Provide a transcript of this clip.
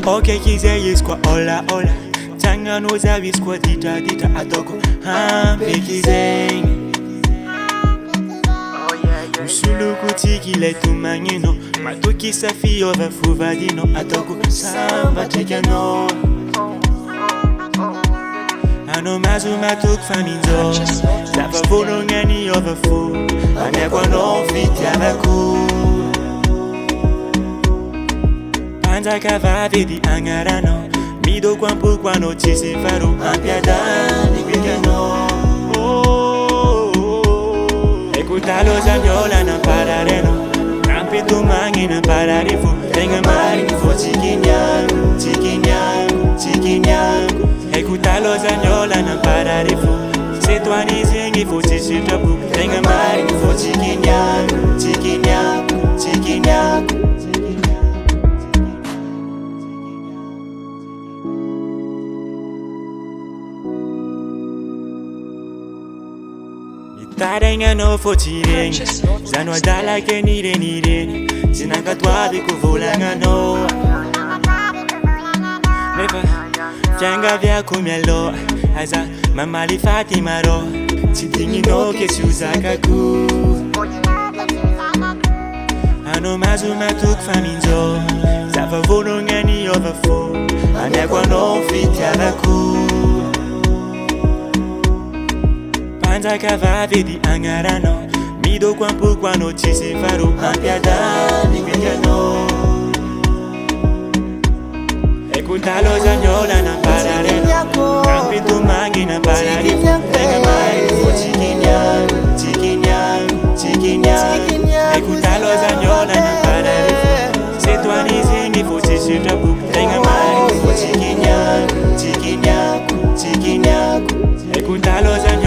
Ok kizeye skwa ola ola Tanga nozawi skwa dita dita atoko Hampe kizeye Usuluku tikile tumangino Matuki safi ova fuvadino Atoko samba tekano Ano mazu matuk faminzo Zapa volongani ova fu Amekwa no fiti avaku Panza kavave di angarano Mido kwampu kwano chisi faru Ampiadani kwikano Ekutalo zanyola na parareno Kampitu mangi na pararifu Tenga mari kifo chikinyangu Chikinyangu, chikinyangu Ekutalo zanyola na pararifu Setwani zingi fo chishitapu Tenga mari kifo chikinyangu Chikinyangu, chikinyangu Tarenga no fotirenga Zanwa dala ke nire nire Zinanga twabi kuvulanga no Nefa Fianga vya kumyalo Aza mamali Fatima ro Chitingi no ke suzaka ku Ano mazu matuk faminzo Zafa volongani overflow Amekwa no fiti avaku Panza kavave di angarano Mido kwampu kwano chisi faru Ampiadani kwikano Ekutalo zanyola na parareno Kampitu mangi na pararifu Tenga mari kufo chikinyangu Chikinyangu, chikinyangu Ekutalo zanyola na pararifu Setwani zingi fo chishitapu Tenga mari kufo chikinyangu Chikinyangu, chikinyangu Ekutalo zanyola